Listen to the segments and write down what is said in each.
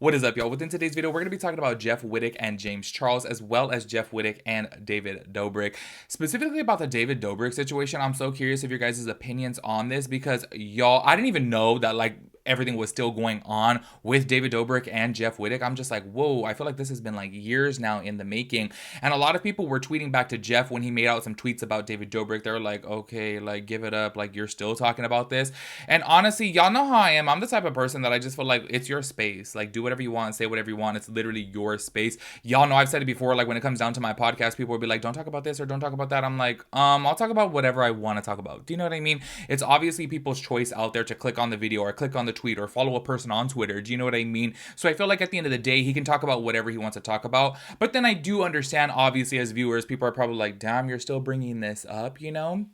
What is up, y'all? Within today's video, we're going to be talking about Jeff Wittek and James Charles, as well as Jeff Wittek and David Dobrik. Specifically about the David Dobrik situation, I'm so curious of your guys' opinions on this because, y'all, I didn't even know that, everything was still going on with David Dobrik and Jeff Wittek. I'm just like, whoa, I feel like this has been years now in the making. And a lot of people were tweeting back to Jeff when he made out some tweets about David Dobrik. They were like, okay, give it up. You're still talking about this. And honestly, y'all know how I am. I'm the type of person that I just feel like it's your space. Do whatever you want, say whatever you want. It's literally your space. Y'all know I've said it before, when it comes down to my podcast, people will be like, don't talk about this or don't talk about that. I'm like, I'll talk about whatever I want to talk about. Do you know what I mean? It's obviously people's choice out there to click on the video or click on the tweet or follow a person on Twitter. Do you know what I mean? So I feel like at the end of the day, he can talk about whatever he wants to talk about. But then I do understand, obviously, as viewers, people are probably like, damn, you're still bringing this up, you know?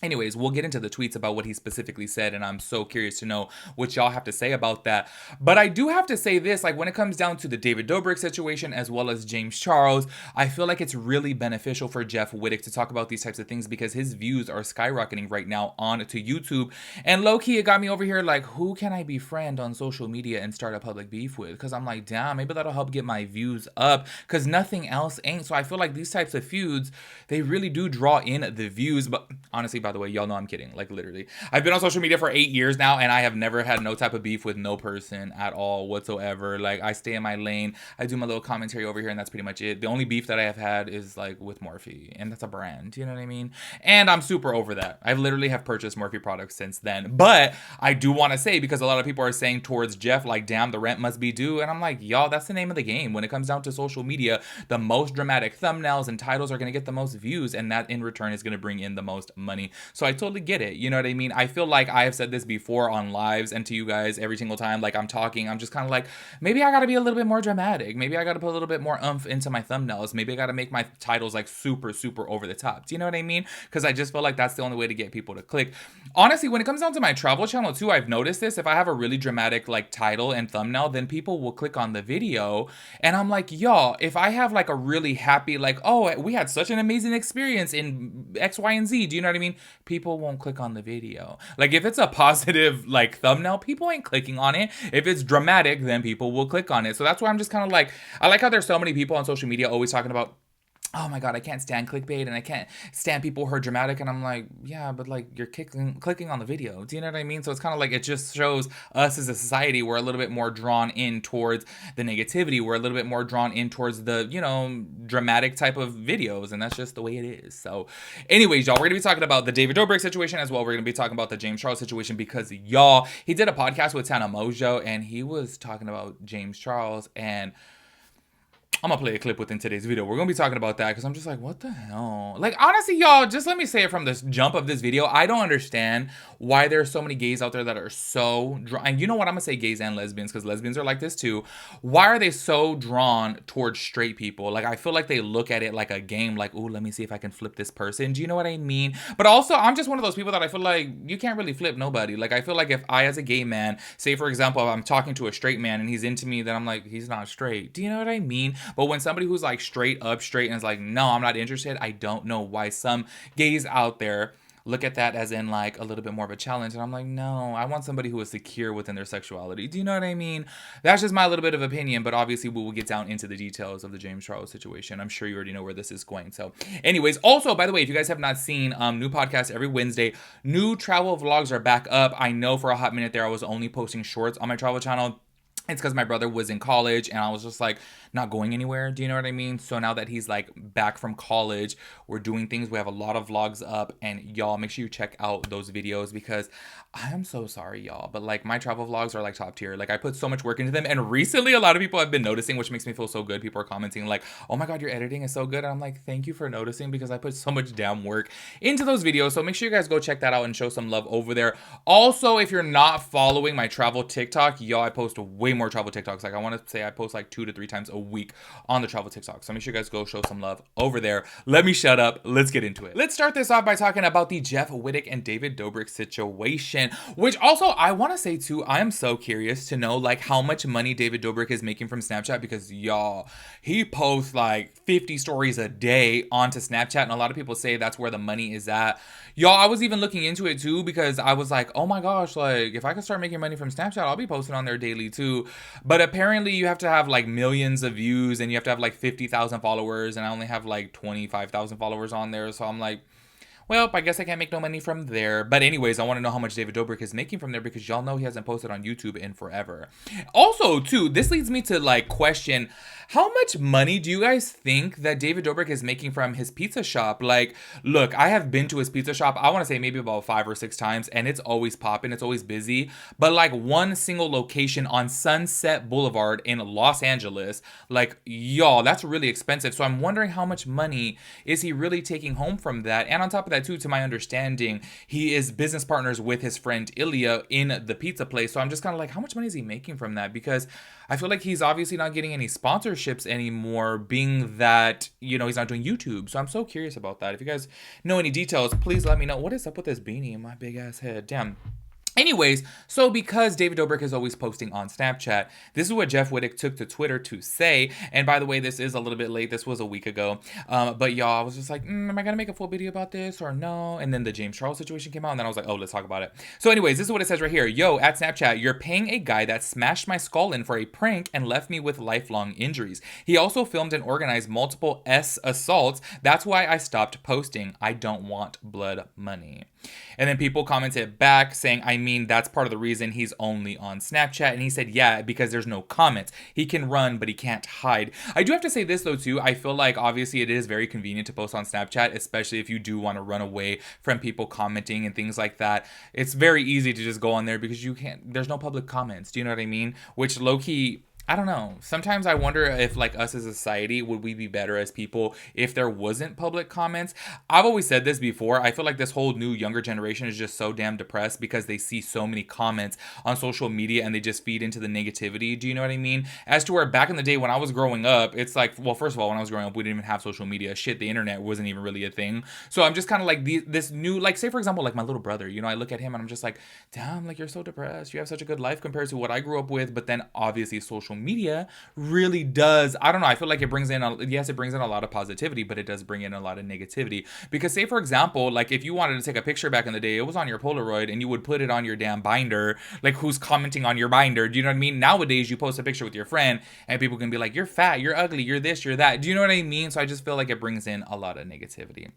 Anyways, we'll get into the tweets about what he specifically said, and I'm so curious to know what y'all have to say about that. But I do have to say this, when it comes down to the David Dobrik situation as well as James Charles, I feel like it's really beneficial for Jeff Wittek to talk about these types of things because his views are skyrocketing right now on to YouTube. And low-key, it got me over here who can I befriend on social media and start a public beef with? Because I'm like, damn, maybe that'll help get my views up because nothing else ain't. So I feel like these types of feuds, they really do draw in the views. But honestly, by the way, y'all know I'm kidding. Literally, I've been on social media for 8 years now, and I have never had no type of beef with no person at all whatsoever. I stay in my lane. I do my little commentary over here, and that's pretty much it. The only beef that I have had is with Morphe, and that's a brand. You know what I mean? And I'm super over that. I literally have purchased Morphe products since then. But I do want to say, because a lot of people are saying towards Jeff, damn, the rent must be due. And I'm like, y'all, that's the name of the game. When it comes down to social media, the most dramatic thumbnails and titles are going to get the most views, and that in return is going to bring in the most money. So I totally get it. You know what I mean? I feel like I have said this before on lives and to you guys every single time. I'm talking, I'm just kind of maybe I got to be a little bit more dramatic. Maybe I got to put a little bit more oomph into my thumbnails. Maybe I got to make my titles super, super over the top. Do you know what I mean? Because I just feel like that's the only way to get people to click. Honestly, when it comes down to my travel channel too, I've noticed this. If I have a really dramatic title and thumbnail, then people will click on the video. And I'm like, y'all, if I have a really happy, oh, we had such an amazing experience in X, Y, and Z. Do you know what I mean? People won't click on the video. If it's a positive thumbnail, people ain't clicking on it. If it's dramatic, then people will click on it. So that's why I'm just kind of I like how there's so many people on social media always talking about, oh my god, I can't stand clickbait and I can't stand people who are dramatic. And I'm like, yeah, but you're clicking on the video. Do you know what I mean? So it's kind of it just shows us as a society, we're a little bit more drawn in towards the negativity. We're a little bit more drawn in towards the, dramatic type of videos. And that's just the way it is. So anyways, y'all, we're going to be talking about the David Dobrik situation as well. We're going to be talking about the James Charles situation because, y'all, he did a podcast with Tana Mojo and he was talking about James Charles, and I'm gonna play a clip within today's video. We're gonna be talking about that because I'm just what the hell? Honestly, y'all, just let me say it from the jump of this video. I don't understand why there's so many gays out there that are so drawn. And you know what? I'm gonna say gays and lesbians because lesbians are like this too. Why are they so drawn towards straight people? I feel like they look at it like a game. Ooh, let me see if I can flip this person. Do you know what I mean? But also, I'm just one of those people that I feel like you can't really flip nobody. I feel like if I, as a gay man, say for example, if I'm talking to a straight man and he's into me, then I'm like, he's not straight. Do you know what I mean? But when somebody who's straight up straight and is no, I'm not interested, I don't know why some gays out there look at that as in a little bit more of a challenge. And I'm like, no, I want somebody who is secure within their sexuality. Do you know what I mean? That's just my little bit of opinion, but obviously we will get down into the details of the James Charles situation. I'm sure you already know where this is going. So anyways, also, by the way, if you guys have not seen, new podcasts every Wednesday, new travel vlogs are back up. I know for a hot minute there I was only posting shorts on my travel channel. It's because my brother was in college and I was just not going anywhere. Do you know what I mean? So now that he's back from college, we're doing things. We have a lot of vlogs up, and y'all make sure you check out those videos because I am so sorry, y'all. But my travel vlogs are top tier. I put so much work into them. And recently a lot of people have been noticing, which makes me feel so good. People are commenting oh my god, your editing is so good. And I'm like, thank you for noticing because I put so much damn work into those videos. So make sure you guys go check that out and show some love over there. Also, if you're not following my travel TikTok, y'all, I post way more travel TikToks. I want to say I post 2 to 3 times a week on the travel TikTok. So make sure you guys go show some love over there. Let me shut up. Let's get into it. Let's start this off by talking about the Jeff Wittek and David Dobrik situation, which also I want to say too, I am so curious to know how much money David Dobrik is making from Snapchat because y'all, he posts 50 stories a day onto Snapchat, and a lot of people say that's where the money is at. Y'all, I was even looking into it too because I was like, oh my gosh, if I could start making money from Snapchat, I'll be posting on there daily too. too. But apparently you have to have like millions of views and you have to have like 50,000 followers, and I only have like 25,000 followers on there. So I'm like, well, I guess I can't make no money from there. But anyways, I want to know how much David Dobrik is making from there, because y'all know he hasn't posted on YouTube in forever. Also, too, this leads me to like question, how much money do you guys think that David Dobrik is making from his pizza shop? Like, look, I have been to his pizza shop, I want to say maybe about 5 or 6 times, and it's always popping, it's always busy. But like one single location on Sunset Boulevard in Los Angeles, like, y'all, that's really expensive. So I'm wondering how much money is he really taking home from that? And on top of that too, to my understanding, he is business partners with his friend Ilya in the pizza place. So I'm just kind of like, how much money is he making from that? Because I feel like he's obviously not getting any sponsorships anymore, being that, you know, he's not doing YouTube. So I'm so curious about that. If you guys know any details, please let me know. What is up with this beanie in my big ass head? Damn. Anyways, so because David Dobrik is always posting on Snapchat, this is what Jeff Wittek took to Twitter to say. And by the way, this is a little bit late. This was a week ago. But y'all, I was just like, am I going to make a full video about this or no? And then the James Charles situation came out, and then I was like, oh, let's talk about it. So anyways, this is what it says right here. Yo, at Snapchat, you're paying a guy that smashed my skull in for a prank and left me with lifelong injuries. He also filmed and organized multiple assaults. That's why I stopped posting. I don't want blood money. And then people commented back saying, I mean, that's part of the reason he's only on Snapchat. And he said, yeah, because there's no comments. He can run, but he can't hide. I do have to say this, though, too. I feel like, obviously, it is very convenient to post on Snapchat, especially if you do want to run away from people commenting and things like that. It's very easy to just go on there because you can't, there's no public comments. Do you know what I mean? Which low-key, I don't know. Sometimes I wonder if, like, us as a society, would we be better as people if there wasn't public comments? I've always said this before. I feel like this whole new younger generation is just so damn depressed because they see so many comments on social media and they just feed into the negativity. Do you know what I mean? As to where back in the day when I was growing up, it's like, well, first of all, when I was growing up, we didn't even have social media. Shit, the internet wasn't even really a thing. So I'm just kind of like this new, like, say, for example, like my little brother, you know, I look at him and I'm just like, damn, like, you're so depressed. You have such a good life compared to what I grew up with. But then obviously social media really does, I don't know, I feel like it brings in yes, it brings in a lot of positivity, but it does bring in a lot of negativity. Because say, for example, like if you wanted to take a picture back in the day, it was on your Polaroid and you would put it on your damn binder. Like, who's commenting on your binder? Do you know what I mean? Nowadays you post a picture with your friend and people can be like, you're fat, you're ugly, you're this, you're that. Do you know what I mean? So I just feel like it brings in a lot of negativity.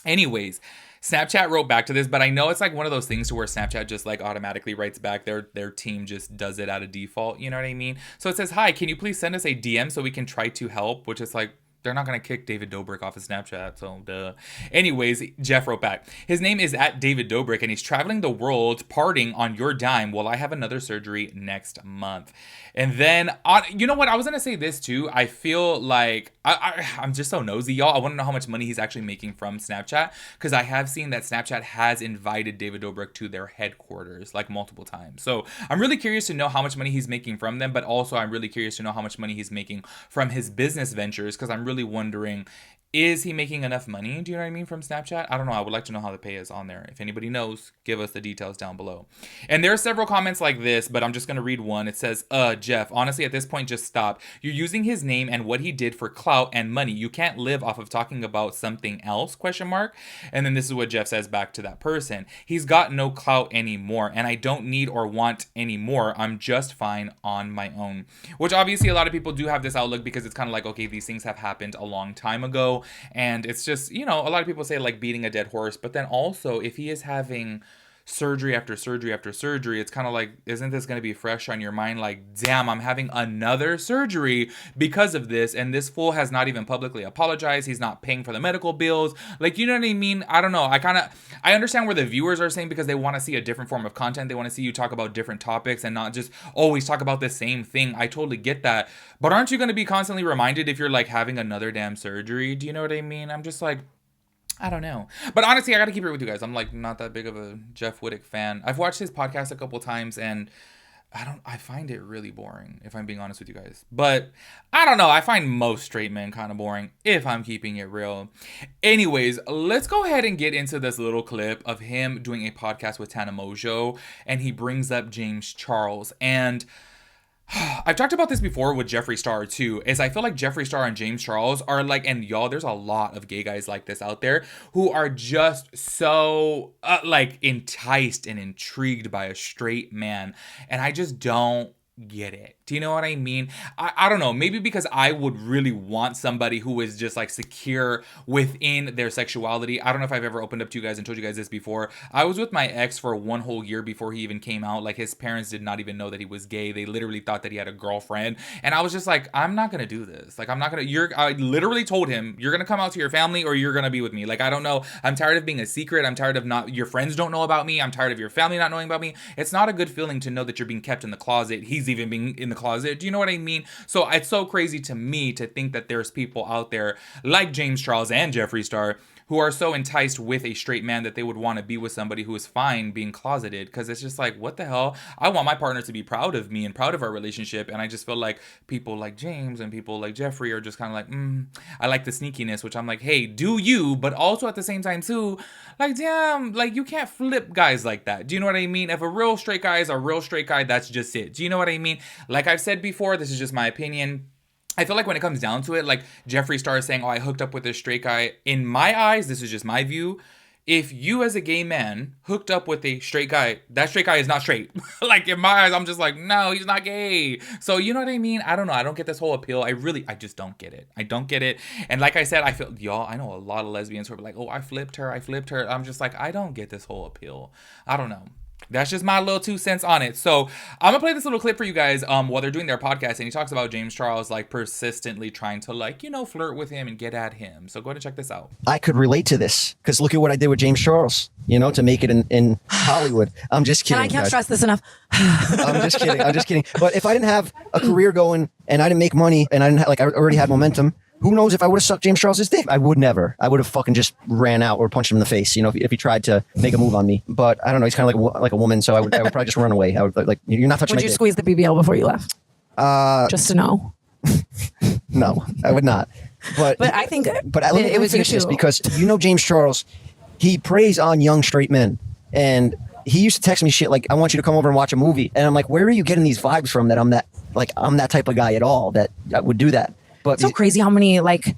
Anyways, Snapchat wrote back to this, but I know it's like one of those things to where Snapchat just like automatically writes back. Their team just does it out of default. You know what I mean? So it says, hi, can you please send us a DM so we can try to help? Which is like, they're not going to kick David Dobrik off of Snapchat, so duh. Anyways, Jeff wrote back. His name is at David Dobrik, and he's traveling the world partying on your dime while I have another surgery next month. And then, you know what? I was going to say this too. I feel like, I'm just so nosy, y'all. I want to know how much money he's actually making from Snapchat, because I have seen that Snapchat has invited David Dobrik to their headquarters, like multiple times. So I'm really curious to know how much money he's making from them, but also I'm really curious to know how much money he's making from his business ventures, because I'm really wondering, is he making enough money? Do you know what I mean? From Snapchat? I don't know. I would like to know how the pay is on there. If anybody knows, give us the details down below. And there are several comments like this, but I'm just going to read one. It says, Jeff, honestly, at this point, just stop. You're using his name and what he did for clout and money. You can't live off of talking about something else, question mark. And then this is what Jeff says back to that person. He's got no clout anymore, and I don't need or want any more. I'm just fine on my own. Which obviously a lot of people do have this outlook, because it's kind of like, okay, these things have happened a long time ago. And it's just, you know, a lot of people say like beating a dead horse, but then also if he is having surgery after surgery after surgery, it's kind of like, isn't this going to be fresh on your mind? Like, damn, I'm having another surgery because of this, and this fool has not even publicly apologized. He's not paying for the medical bills. Like, you know what I mean? I don't know. I understand where the viewers are saying, because they want to see a different form of content. They want to see you talk about different topics and not just always talk about the same thing. I totally get that. But aren't you going to be constantly reminded if you're like having another damn surgery? Do you know what I mean? I'm just like, I don't know. But honestly, I got to keep it with you guys. I'm like not that big of a Jeff Wittek fan. I've watched his podcast a couple times and I find it really boring, if I'm being honest with you guys. But I don't know. I find most straight men kind of boring, if I'm keeping it real. Anyways, let's go ahead and get into this little clip of him doing a podcast with Tana Mojo, and he brings up James Charles. And I've talked about this before with Jeffree Star too, is I feel like Jeffree Star and James Charles are like, and y'all, there's a lot of gay guys like this out there who are just so like enticed and intrigued by a straight man. And I just don't get it. Do you know what I mean? I don't know. Maybe because I would really want somebody who is just like secure within their sexuality. I don't know if I've ever opened up to you guys and told you guys this before. I was with my ex for 1 whole year before he even came out. Like, his parents did not even know that he was gay. They literally thought that he had a girlfriend. And I was just like, I'm not going to do this. Like, I'm not going to, I literally told him, you're going to come out to your family or you're going to be with me. Like, I don't know. I'm tired of being a secret. I'm tired of your friends don't know about me. I'm tired of your family not knowing about me. It's not a good feeling to know that you're being kept in the closet. He's even being in the closet. Do you know what I mean? So it's so crazy to me to think that there's people out there like James Charles and Jeffree Star who are so enticed with a straight man that they would want to be with somebody who is fine being closeted, because it's just like, what the hell? I want my partner to be proud of me and proud of our relationship, and I just feel like people like James and people like Jeffree are just kind of like, I like the sneakiness, which I'm like, hey, do you, but also at the same time too, like, damn, like, you can't flip guys like that. Do you know what I mean? If a real straight guy is a real straight guy, that's just it. Do you know what I mean? Like I've said before, this is just my opinion. I feel like when it comes down to it, like Jeffree Star is saying, oh, I hooked up with this straight guy. In my eyes, this is just my view. If you as a gay man hooked up with a straight guy, that straight guy is not straight. Like, in my eyes, I'm just like, no, he's not gay. So you know what I mean? I don't know. I don't get this whole appeal. I just don't get it. I don't get it. And like I said, I feel, y'all, I know a lot of lesbians who are like, oh, I flipped her. I'm just like, I don't get this whole appeal. I don't know. That's just my little 2 cents on it. So I'm gonna play this little clip for you guys while they're doing their podcast, and he talks about James Charles like persistently trying to, like, you know, flirt with him and get at him. So go ahead and check this out. I could relate to this because look at what I did with James Charles, you know, to make it in Hollywood. I'm just kidding. I can't stress this enough. I'm just kidding. But if I didn't have a career going and I didn't make money and I didn't have, like, I already had momentum, who knows if I would have sucked James Charles's dick? I would never. I would have fucking just ran out or punched him in the face, you know, if he tried to make a move on me. But I don't know. He's kind of like a woman, so I would probably just run away. I would, like, you're not touching my dick. Would you squeeze the BBL before you left? Just to know. No, I would not. But I think let me finish this, because you know James Charles, he preys on young straight men, and he used to text me shit like, I want you to come over and watch a movie, and I'm like, where are you getting these vibes from that I'm that type of guy at all that would do that? But it's so crazy how many like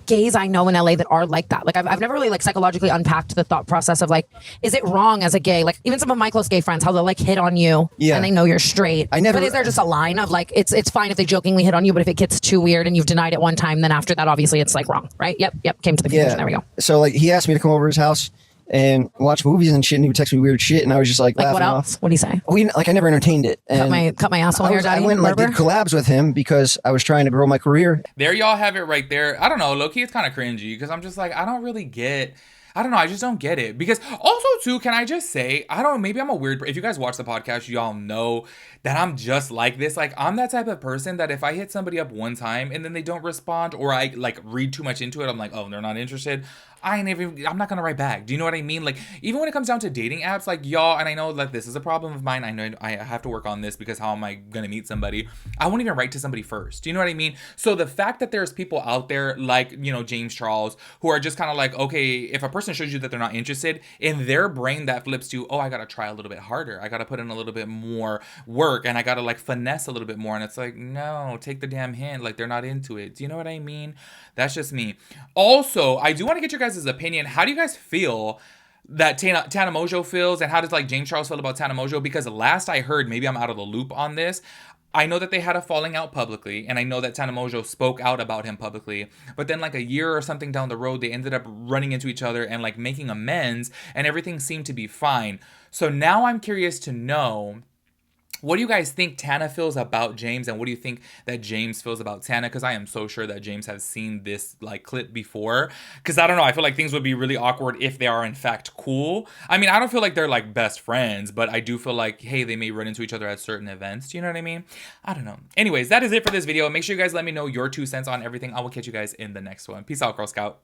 gays I know in LA that are like that. Like I've never really like psychologically unpacked the thought process of like, is it wrong as a gay? Like even some of my close gay friends, how they'll like hit on you and they know you're straight. But is there just a line of like, it's fine if they jokingly hit on you, but if it gets too weird and you've denied it one time, then after that, obviously it's like wrong, right? Yep. Came to the conclusion. There we go. So like he asked me to come over to his house and watch movies and shit, and he would text me weird shit, and I was just like laughing what else? off. What do you say? I never entertained it. And cut my asshole here, daddy. I went and like did collabs with him because I was trying to grow my career. There y'all have it right there. I don't know, low-key it's kind of cringy because I'm just like, I don't really get, I don't know, I just don't get it. Because also too, can I just say, I don't know, maybe I'm a weird, if you guys watch the podcast, y'all know that I'm just like this. Like, I'm that type of person that if I hit somebody up one time and then they don't respond, or I like read too much into it, I'm like, oh, they're not interested, I'm not gonna write back. Do you know what I mean? Like, even when it comes down to dating apps, like, y'all, and I know that this is a problem of mine, I know I have to work on this, because how am I gonna meet somebody? I won't even write to somebody first. Do you know what I mean? So the fact that there's people out there like, you know, James Charles, who are just kind of like, okay, if a person shows you that they're not interested, in their brain that flips to, oh, I gotta try a little bit harder, I gotta put in a little bit more work, and I gotta like finesse a little bit more. And it's like, no, take the damn hint. Like, they're not into it. Do you know what I mean? That's just me. Also, I do want to get your guys' opinion. How do you guys feel that Tana Mongeau feels, and how does like James Charles feel about Tana Mongeau? Because last I heard, maybe I'm out of the loop on this, I know that they had a falling out publicly, and I know that Tana Mongeau spoke out about him publicly, but then like a year or something down the road, they ended up running into each other and like making amends, and everything seemed to be fine. So now I'm curious to know, what do you guys think Tana feels about James, and what do you think that James feels about Tana? Because I am so sure that James has seen this like clip before. Because I don't know, I feel like things would be really awkward if they are in fact cool. I mean, I don't feel like they're like best friends, but I do feel like, hey, they may run into each other at certain events. Do you know what I mean? I don't know. Anyways, that is it for this video. Make sure you guys let me know your 2 cents on everything. I will catch you guys in the next one. Peace out, Girl Scout.